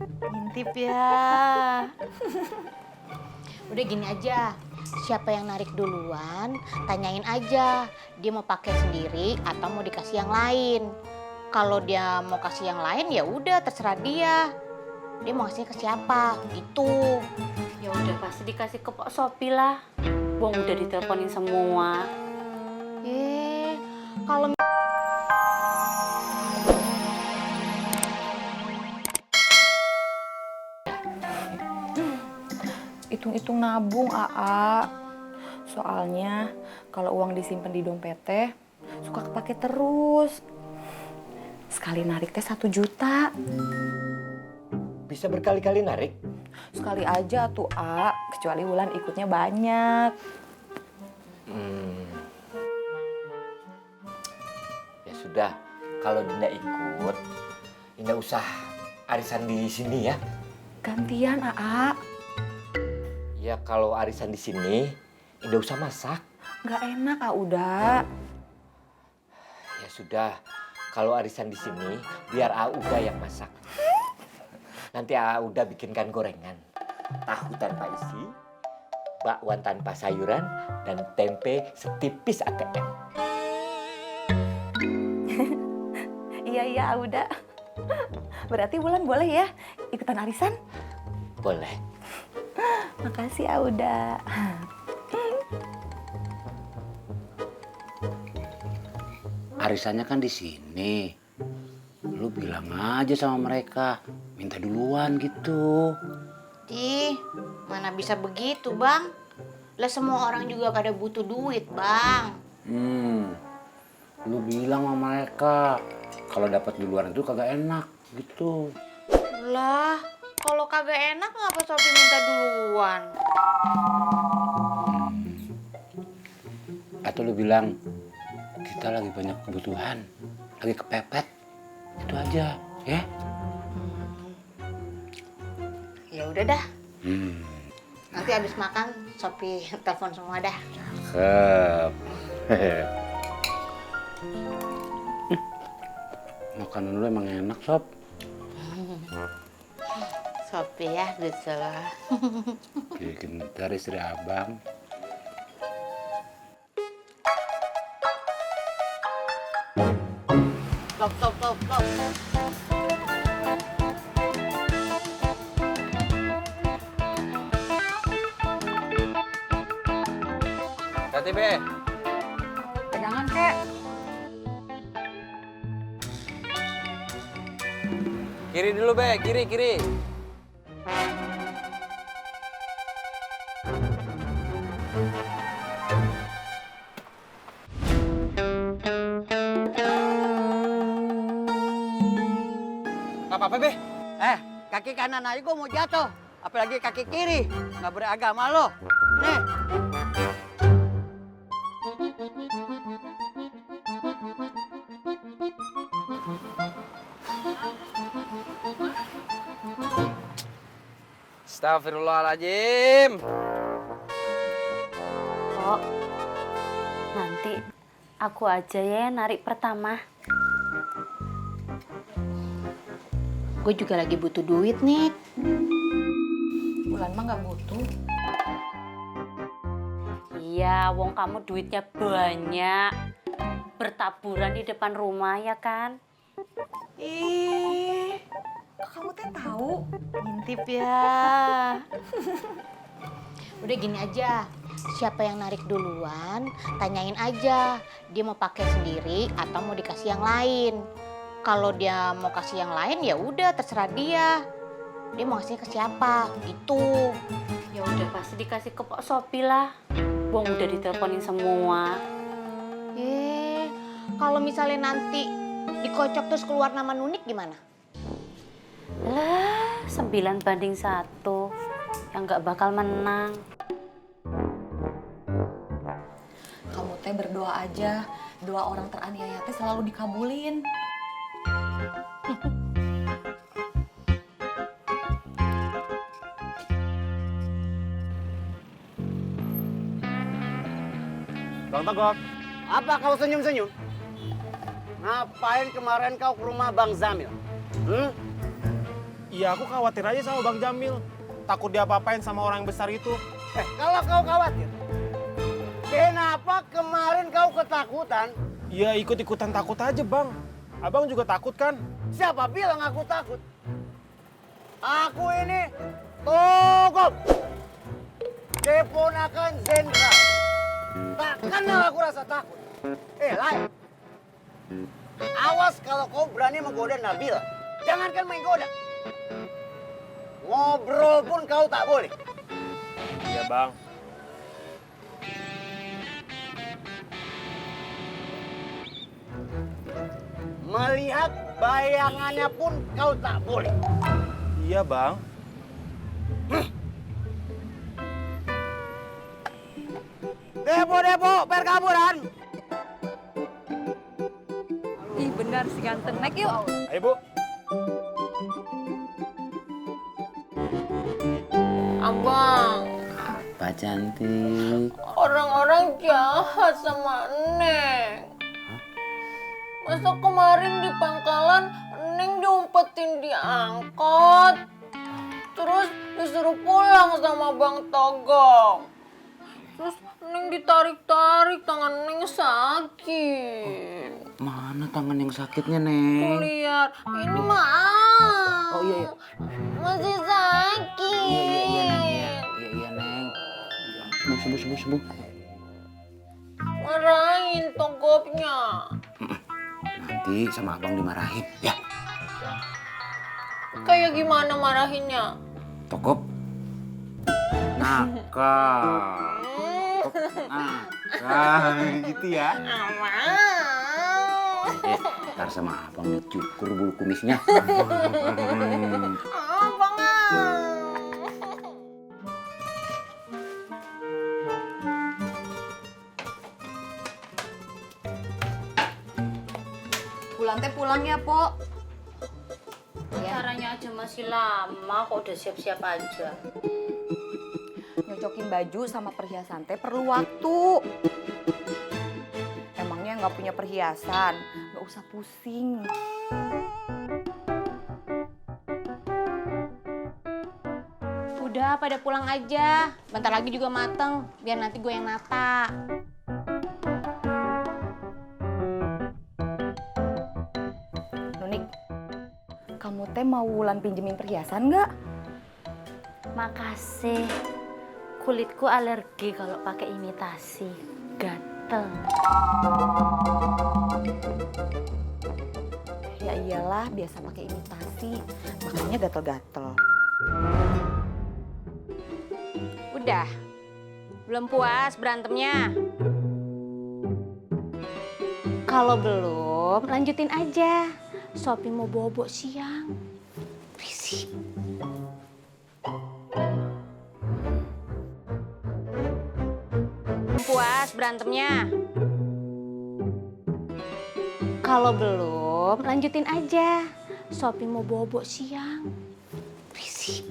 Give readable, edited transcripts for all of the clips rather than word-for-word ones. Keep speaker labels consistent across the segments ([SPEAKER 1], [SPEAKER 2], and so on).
[SPEAKER 1] Ngintip ya. Udah gini aja, siapa yang narik duluan, tanyain aja dia mau pakai sendiri atau mau dikasih yang lain. Kalau dia mau kasih yang lain ya udah terserah dia. Dia mau ngasihnya ke siapa gitu.
[SPEAKER 2] Ya udah pasti dikasih ke Pak Sopi lah. Wong udah diteleponin semua.
[SPEAKER 1] Kalau
[SPEAKER 3] hitung-hitung nabung, Aa. Soalnya kalau uang disimpan di dompet teh suka kepake terus. Sekali narik teh 1 juta.
[SPEAKER 4] Bisa berkali-kali narik?
[SPEAKER 3] Sekali aja tuh, A. Kecuali Wulan ikutnya banyak.
[SPEAKER 4] Ya sudah, kalau Dinda ikut, Dinda usah arisan di sini ya.
[SPEAKER 3] Gantian, Aa.
[SPEAKER 4] Ya kalau arisan di sini, Dinda usah masak.
[SPEAKER 3] Nggak enak, A, udah.
[SPEAKER 4] Ya sudah, kalau arisan di sini, biar Auda yang masak. Nanti Auda bikinkan gorengan, tahu tanpa isi, bakwan tanpa sayuran, dan tempe setipis ATM.
[SPEAKER 3] Iya, udah. Berarti Wulan boleh ya ikutan arisan?
[SPEAKER 4] Boleh.
[SPEAKER 3] Makasih, Auda.
[SPEAKER 5] Arisannya kan di sini. Lu bilang aja sama mereka, minta duluan gitu.
[SPEAKER 1] Ih, mana bisa begitu, Bang? Lah semua orang juga pada butuh duit, Bang.
[SPEAKER 5] Lu bilang sama mereka, kalau dapat duluan itu kagak enak gitu.
[SPEAKER 1] Lah, kalau kagak enak ngapa Sopi minta duluan?
[SPEAKER 5] Atau lu bilang, kita lagi banyak kebutuhan, lagi kepepet. Itu aja, ya?
[SPEAKER 1] Ya udah dah. Nanti habis makan Sopi telepon semua dah.
[SPEAKER 5] Cakep. Makanan lu emang enak, Sob.
[SPEAKER 1] Sopi ya, gitu lah.
[SPEAKER 5] Bikin dari istri abang.
[SPEAKER 1] Stop.
[SPEAKER 6] Hati Be.
[SPEAKER 3] Pegangan, kek.
[SPEAKER 6] Kiri dulu Be, kiri. Gak apa-apa Be.
[SPEAKER 7] Kaki kanan aja gue mau jatuh. Apalagi kaki kiri. Nggak beragama lo. Nih.
[SPEAKER 6] Astagfirullahaladzim.
[SPEAKER 2] Kok nanti aku aja ya narik pertama.
[SPEAKER 1] Gue juga lagi butuh duit nih.
[SPEAKER 3] Wulan mah nggak butuh.
[SPEAKER 2] Iya, wong kamu duitnya banyak. Bertaburan di depan rumah ya kan?
[SPEAKER 3] Ih, kok kamu teh tahu?
[SPEAKER 1] Ngintip ya. Udah gini aja, siapa yang narik duluan, tanyain aja dia mau pakai sendiri atau mau dikasih yang lain. Kalau dia mau kasih yang lain ya udah terserah dia. Dia mau ngasihnya ke siapa gitu.
[SPEAKER 2] Ya udah pasti dikasih ke Pak Sopi lah. Wong udah diteleponin semua.
[SPEAKER 1] Kalau misalnya nanti dikocok terus keluar nama Nunik gimana?
[SPEAKER 2] Lah, 9-1 yang nggak bakal menang.
[SPEAKER 3] Kamu teh berdoa aja. Doa orang teraniaya teh selalu dikabulin.
[SPEAKER 7] Bang Togok, apa kau senyum-senyum? Ngapain kemarin kau ke rumah Bang Zamil?
[SPEAKER 8] Iya, aku khawatir aja sama Bang Jamil. Takut dia apa-apain sama orang yang besar itu.
[SPEAKER 7] Kalau kau khawatir, kenapa kemarin kau ketakutan?
[SPEAKER 8] Iya, ikut-ikutan takut aja, Bang. Abang juga takut kan?
[SPEAKER 7] Siapa bilang aku takut? Aku ini Togop, keponakan jenderal. Tak kenal aku rasa takut. Lai, awas kalau kau berani menggoda Nabila. Jangankan menggoda, ngobrol pun kau tak boleh.
[SPEAKER 8] Iya, Bang.
[SPEAKER 7] Melihat bayangannya pun kau tak boleh.
[SPEAKER 8] Iya, Bang.
[SPEAKER 7] Depo-depo perkaburan.
[SPEAKER 3] Ih benar si ganteng, naik yuk.
[SPEAKER 8] Ayo, Bu.
[SPEAKER 1] Abang,
[SPEAKER 5] Apa cantik?
[SPEAKER 1] orang-orang jahat sama Neng. Masa kemarin di pangkalan Neng diumpetin di angkot. Terus disuruh pulang sama Bang Togong. Terus Neng ditarik-tarik, tangan Neng sakit.
[SPEAKER 5] Mana tangan yang sakitnya, Neng?
[SPEAKER 1] Lihat, ini mah.
[SPEAKER 5] Oh iya.
[SPEAKER 1] Masih sakit.
[SPEAKER 5] Iya, Neng. Sembuh.
[SPEAKER 1] Marahin Togopnya.
[SPEAKER 5] Nanti sama abang dimarahin, ya.
[SPEAKER 1] Kayak gimana marahinnya?
[SPEAKER 5] Tokop. Nakal. Gitu ya. Ntar sama abang dicukur bulu kumisnya.
[SPEAKER 1] Abang.
[SPEAKER 3] Pulang ya, Po.
[SPEAKER 2] Caranya aja masih lama kok udah siap-siap aja.
[SPEAKER 3] Nyocokin baju sama perhiasan teh perlu waktu. Emangnya nggak punya perhiasan, nggak usah pusing.
[SPEAKER 1] Udah pada pulang aja. Bentar lagi juga mateng. Biar nanti gue yang nata.
[SPEAKER 3] Nunik, kamu teh mau Wulan pinjemin perhiasan nggak?
[SPEAKER 2] Makasih. Kulitku alergi kalau pakai imitasi. Gatel.
[SPEAKER 3] Ya iyalah, biasa pakai imitasi, makanya gatel-gatel.
[SPEAKER 1] Udah. Belum puas berantemnya? Kalau belum, lanjutin aja. Sopi mau bobo siang. Berisik. Belum puas berantemnya? Kalau belum, lanjutin aja. Sopi mau bobo siang. Berisik.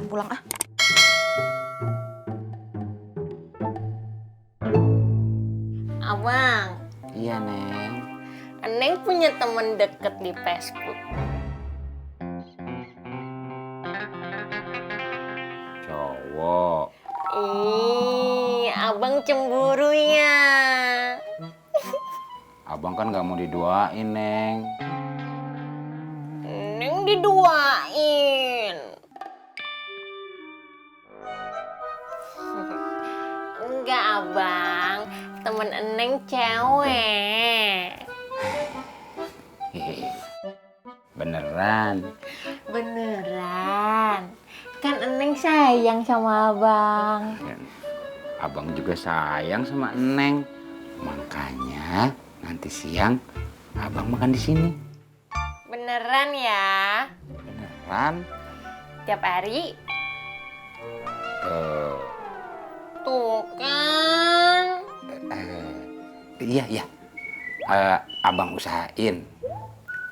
[SPEAKER 3] Pulang ah.
[SPEAKER 1] Abang,
[SPEAKER 5] Iya, Neng.
[SPEAKER 1] Neng punya temen deket di Facebook.
[SPEAKER 5] Cowok.
[SPEAKER 1] Abang cemburu ya.
[SPEAKER 5] Abang kan nggak mau didoain, Neng.
[SPEAKER 1] Neng diduain. Enggak, Abang. Temen Neng cewek.
[SPEAKER 5] Hehehe. Beneran.
[SPEAKER 1] Beneran. Kan Neng sayang sama Abang.
[SPEAKER 5] Dan abang juga sayang sama Neng. Makanya nanti siang abang makan di sini.
[SPEAKER 1] Beneran ya?
[SPEAKER 5] Beneran?
[SPEAKER 1] Tiap hari?
[SPEAKER 5] Eh,
[SPEAKER 1] Tuh kan.
[SPEAKER 5] iya. Abang usahain.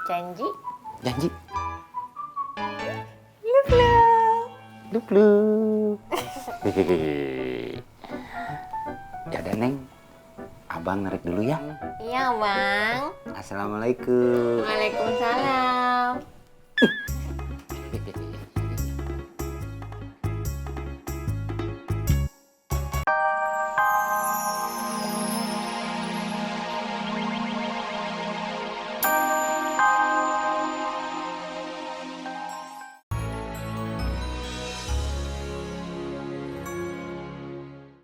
[SPEAKER 1] Janji?
[SPEAKER 5] Janji.
[SPEAKER 1] Love.
[SPEAKER 5] Lup. Ya udah, Neng. Abang Abang narik dulu ya.
[SPEAKER 1] Iya, Bang.
[SPEAKER 5] Assalamualaikum.
[SPEAKER 1] Waalaikumsalam.